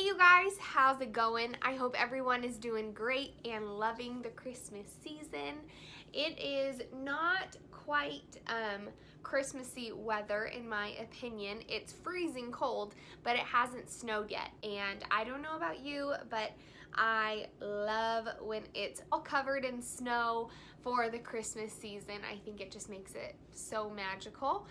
Hey you guys, how's it going? I hope everyone is doing great and loving the Christmas season. It is not quite Christmassy weather in my opinion. It's freezing cold, but it hasn't snowed yet. And I don't know about you, but I love when it's all covered in snow for the Christmas season. I think it just makes it so magical.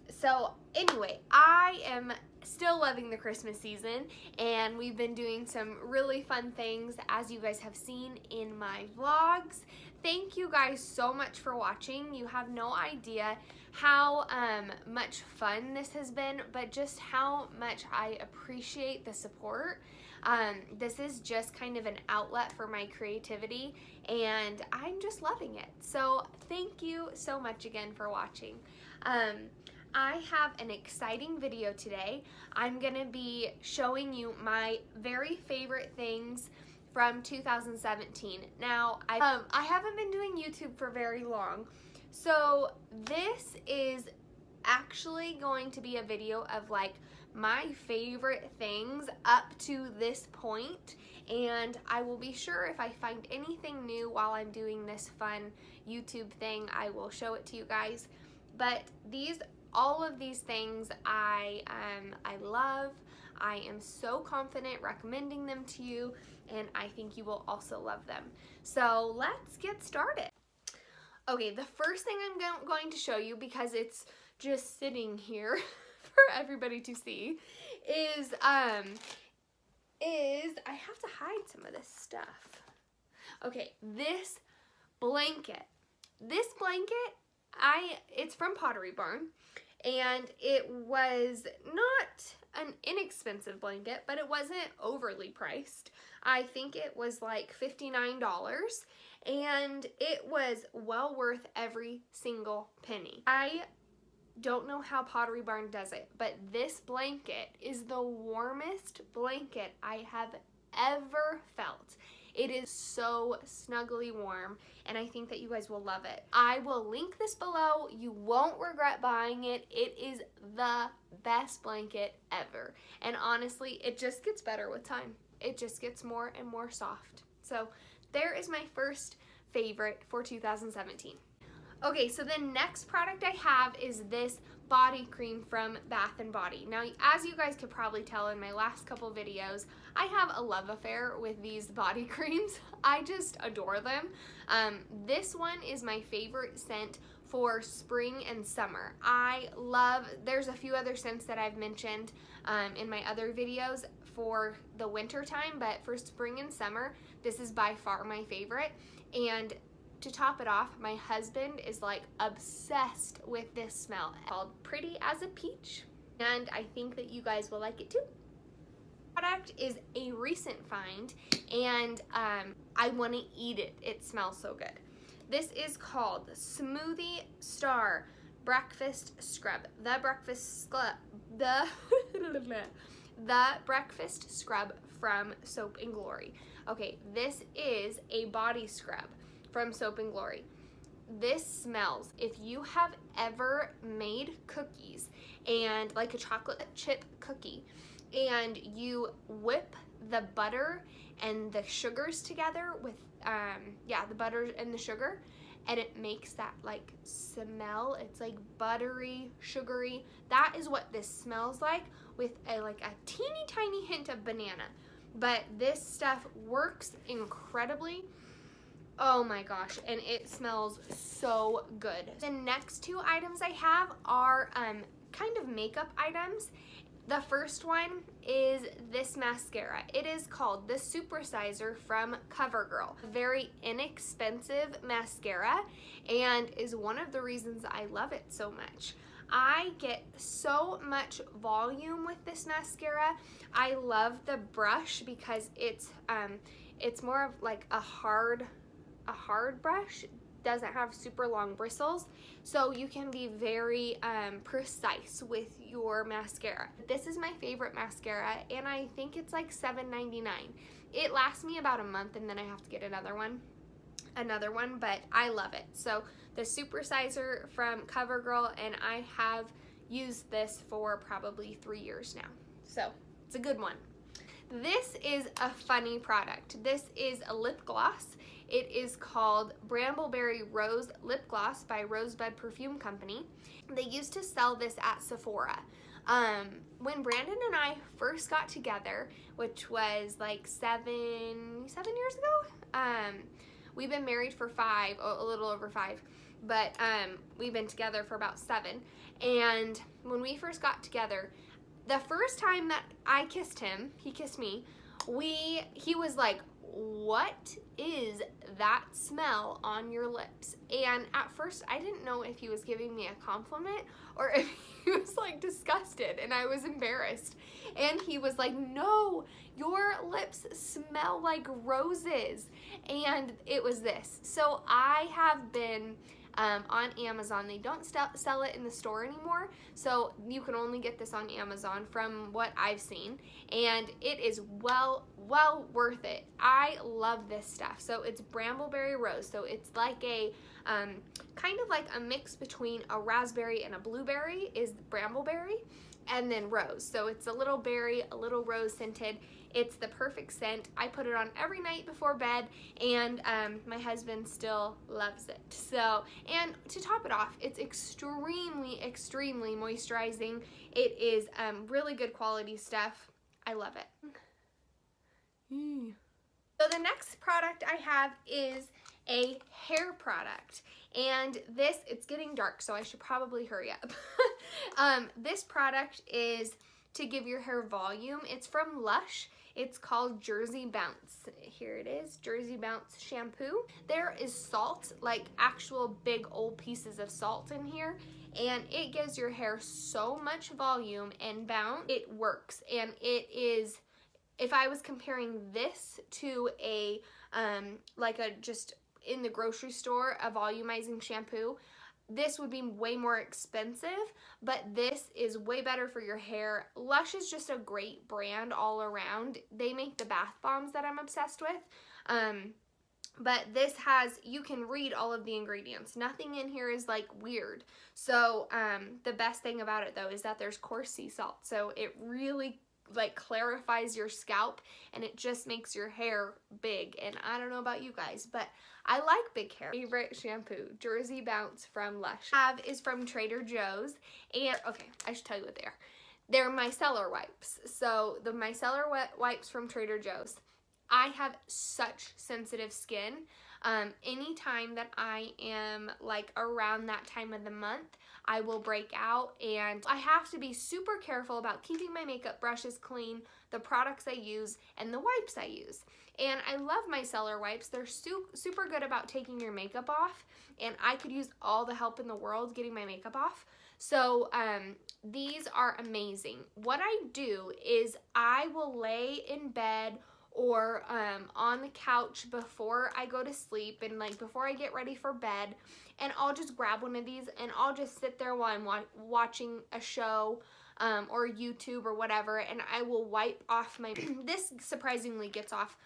So anyway, I am still loving the Christmas season, and we've been doing some really fun things, as you guys have seen in my vlogs. Thank you guys so much for watching. You have no idea how much fun this has been, but just how much I appreciate the support. This is just kind of an outlet for my creativity, and I'm just loving it. So thank you so much again for watching. I have an exciting video today. I'm gonna be showing you my very favorite things from 2017. Now, I haven't been doing YouTube for very long, so this is actually going to be a video of like my favorite things up to this point, and I will be sure if I find anything new while I'm doing this fun YouTube thing, I will show it to you guys. But all of these things I love. I am so confident recommending them to you, and I think you will also love them. So let's get started. Okay, the first thing I'm going to show you, because it's just sitting here for everybody to see, is I have to hide some of this stuff. Okay, this blanket. This blanket, it's from Pottery Barn, and it was not an inexpensive blanket, but it wasn't overly priced. I think it was like $59, and it was well worth every single penny. I don't know how Pottery Barn does it, but this blanket is the warmest blanket I have ever felt. It is so snuggly warm, and I think that you guys will love it. I will link this below. You won't regret buying it. It is the best blanket ever. And honestly, it just gets better with time. It just gets more and more soft. So there is my first favorite for 2017. Okay, so the next product I have is this body cream from Bath & Body. Now, as you guys could probably tell in my last couple videos, I have a love affair with these body creams. I just adore them. This one is my favorite scent for spring and summer. There's a few other scents that I've mentioned in my other videos for the winter time, but for spring and summer, this is by far my favorite. And to top it off, my husband is like obsessed with this smell. It's called Pretty as a Peach, and I think that you guys will like it too. Product is a recent find, and I want to eat it. It smells so good. This is called Smoothie Star Breakfast Scrub. The breakfast scrub from Soap & Glory. Okay, this is a body scrub from Soap & Glory. This smells, if you have ever made cookies and like a chocolate chip cookie, and you whip the butter and the sugars together with the butter and the sugar, and it makes that like smell. It's like buttery, sugary. That is what this smells like, with like a teeny tiny hint of banana. But this stuff works incredibly. Oh my gosh, and it smells so good. The next two items I have are kind of makeup items. The first one is this mascara. It is called the Supersizer from Covergirl. Very inexpensive mascara, and is one of the reasons I love it so much. I get so much volume with this mascara. I love the brush because it's more of like a hard brush. Doesn't have super long bristles, so you can be very precise with your mascara. This is my favorite mascara, and I think it's like $7.99. It lasts me about a month, and then I have to get another one, but I love it. So the Supersizer from Covergirl, and I have used this for probably 3 years now, so it's a good one. This is a funny product. This is a lip gloss. It is called Brambleberry Rose Lip Gloss by Rosebud Perfume Company. They used to sell this at Sephora. When Brandon and I first got together, which was like seven years ago, we've been married for 5, a little over 5, but we've been together for about 7. And when we first got together, the first time that I kissed him, he kissed me, he was like, "What is that smell on your lips?" And at first I didn't know if he was giving me a compliment or if he was like disgusted, and I was embarrassed. And he was like, "No, your lips smell like roses." And it was this. So I have been on Amazon. They don't sell it in the store anymore, so you can only get this on Amazon from what I've seen, and it is well worth it. I love this stuff. So it's Brambleberry Rose, so it's like a kind of like a mix between a raspberry and a blueberry is Brambleberry, and then rose. So it's a little berry, a little rose scented. It's the perfect scent. I put it on every night before bed, and my husband still loves it. So, and to top it off, it's extremely moisturizing. It is really good quality stuff. I love it. So the next product I have is a hair product, and this, it's getting dark, so I should probably hurry up. This product is to give your hair volume. It's from Lush. It's called Jersey Bounce. Here it is, Jersey Bounce shampoo. There is salt, like actual big old pieces of salt in here, and it gives your hair so much volume and bounce. It works, and it is, if I was comparing this to a like a just in the grocery store a volumizing shampoo, this would be way more expensive, but this is way better for your hair. Lush is just a great brand all around. They make the bath bombs that I'm obsessed with. But this has, you can read all of the ingredients. Nothing in here is like weird. So the best thing about it though is that there's coarse sea salt. So it really like clarifies your scalp, and it just makes your hair big. And I don't know about you guys, but I like big hair. Favorite shampoo, Jersey Bounce from Lush. Is from Trader Joe's, and okay, I should tell you what they are. They're micellar wipes. So the micellar wipes from Trader Joe's. I have such sensitive skin. Anytime that I am like around that time of the month, I will break out, and I have to be super careful about keeping my makeup brushes clean, the products I use, and the wipes I use. And I love micellar wipes. They're super good about taking your makeup off, and I could use all the help in the world getting my makeup off. So these are amazing. What I do is I will lay in bed or on the couch before I go to sleep, and like before I get ready for bed, and I'll just grab one of these and I'll just sit there while I'm watching a show or YouTube or whatever, and I will wipe off my this surprisingly gets off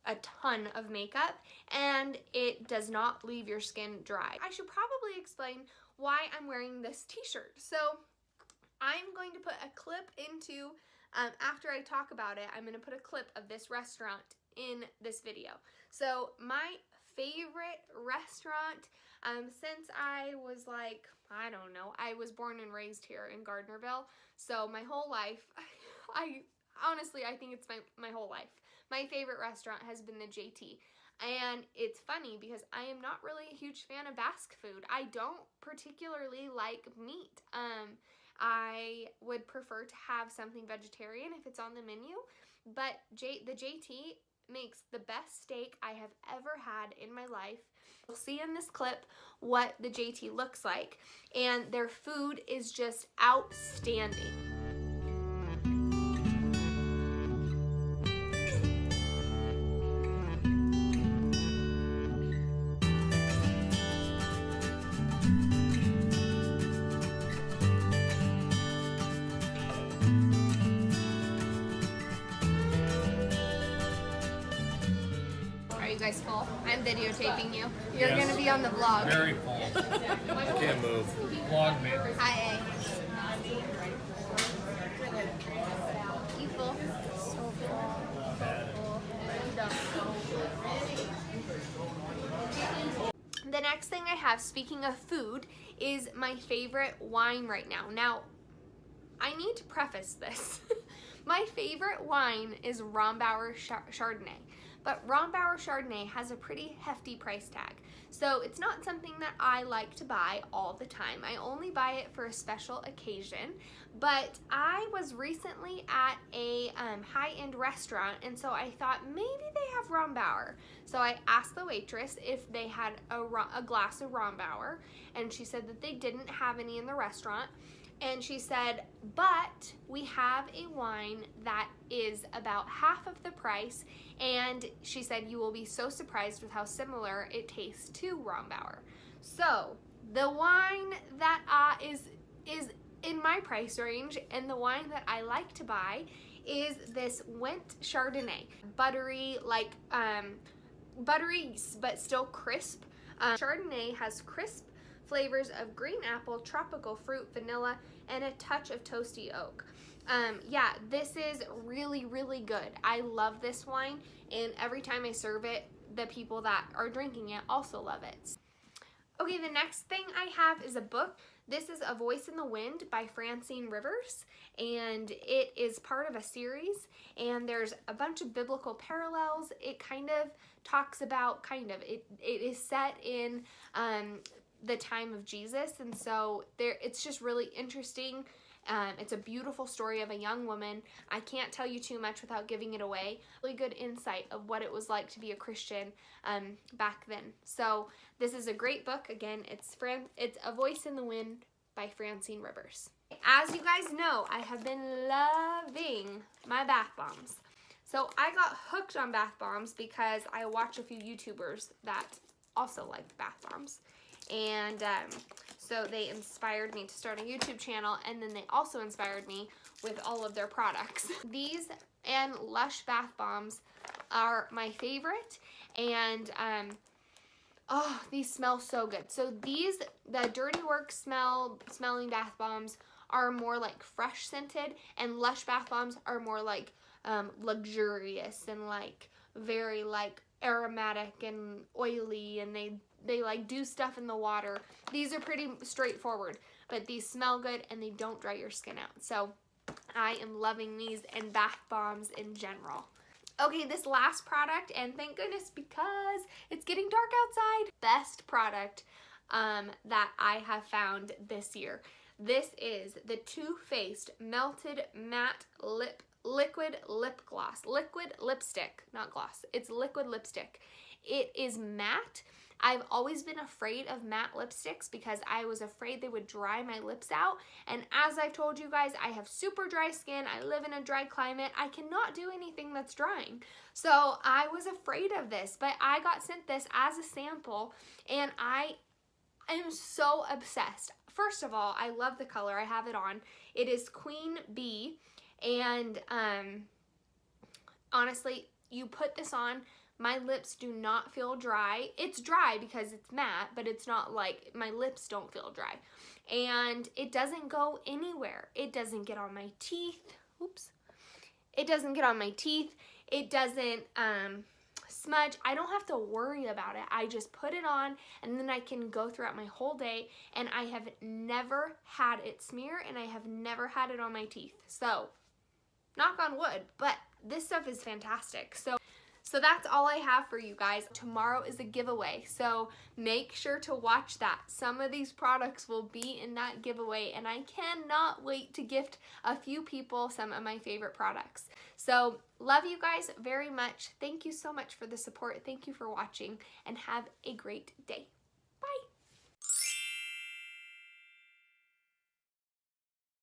a ton of makeup, and it does not leave your skin dry. I should probably explain why I'm wearing this t-shirt. So I'm going to put a clip into after I talk about it, I'm going to put a clip of this restaurant in this video. So my favorite restaurant, since I was like, I don't know, I was born and raised here in Gardnerville, so my whole life, I honestly think it's my whole life. My favorite restaurant has been the JT. And it's funny because I am not really a huge fan of Basque food. I don't particularly like meat. I would prefer to have something vegetarian if it's on the menu, but the JT makes the best steak I have ever had in my life. You'll see in this clip what the JT looks like, and their food is just outstanding. You guys full? I'm videotaping you. You're gonna be on the vlog. Very full. I can't move. Vlog me. Hi. You full? So full. next thing I have, speaking of food, is my favorite wine right now. Now, I need to preface this. My favorite wine is Rombauer Chardonnay, but Rombauer Chardonnay has a pretty hefty price tag. So it's not something that I like to buy all the time. I only buy it for a special occasion, but I was recently at a high-end restaurant, and so I thought maybe they have Rombauer. So I asked the waitress if they had a glass of Rombauer, and she said that they didn't have any in the restaurant. And she said, but we have a wine that is about half of the price, and she said you will be so surprised with how similar it tastes to Rombauer. So the wine that is in my price range, and the wine that I like to buy is this Wente Chardonnay. Buttery, like buttery but still crisp. Chardonnay has crisp flavors of green apple, tropical fruit, vanilla, and a touch of toasty oak. Yeah, this is really, really good. I love this wine, and every time I serve it, the people that are drinking it also love it. Okay, the next thing I have is a book. This is A Voice in the Wind by Francine Rivers, and it is part of a series, and there's a bunch of biblical parallels. It kind of talks about, it is set in the time of Jesus, and so it's just really interesting. It's a beautiful story of a young woman. I can't tell you too much without giving it away. Really good insight of what it was like to be a Christian back then. So this is a great book. Again, it's A Voice in the Wind by Francine Rivers. As you guys know, I have been loving my bath bombs. So I got hooked on bath bombs because I watch a few YouTubers that also like bath bombs. And so they inspired me to start a YouTube channel, and then they also inspired me with all of their products. These and Lush bath bombs are my favorite, and oh, these smell so good. So the Dirty Work smelling bath bombs are more like fresh scented, and Lush bath bombs are more like luxurious and like very like aromatic and oily, and they like do stuff in the water. These are pretty straightforward, but these smell good and they don't dry your skin out. So I am loving these and bath bombs in general. Okay, this last product, and thank goodness because it's getting dark outside, best product that I have found this year. This is the Too Faced Melted Matte Liquid Lip Gloss. Liquid lipstick, not gloss. It's liquid lipstick. It is matte. I've always been afraid of matte lipsticks because I was afraid they would dry my lips out. And as I've told you guys, I have super dry skin. I live in a dry climate. I cannot do anything that's drying. So I was afraid of this, but I got sent this as a sample, and I am so obsessed. First of all, I love the color. I have it on. It is Queen Bee, and honestly, you put this on, my lips do not feel dry. It's dry because it's matte, but it's not like, my lips don't feel dry. And it doesn't go anywhere. It doesn't get on my teeth. Oops. It doesn't get on my teeth. It doesn't smudge. I don't have to worry about it. I just put it on, and then I can go throughout my whole day, and I have never had it smear, and I have never had it on my teeth. So, knock on wood, but this stuff is fantastic. So that's all I have for you guys. Tomorrow is a giveaway, so make sure to watch that. Some of these products will be in that giveaway, and I cannot wait to gift a few people some of my favorite products. So love you guys very much. Thank you so much for the support. Thank you for watching, and have a great day.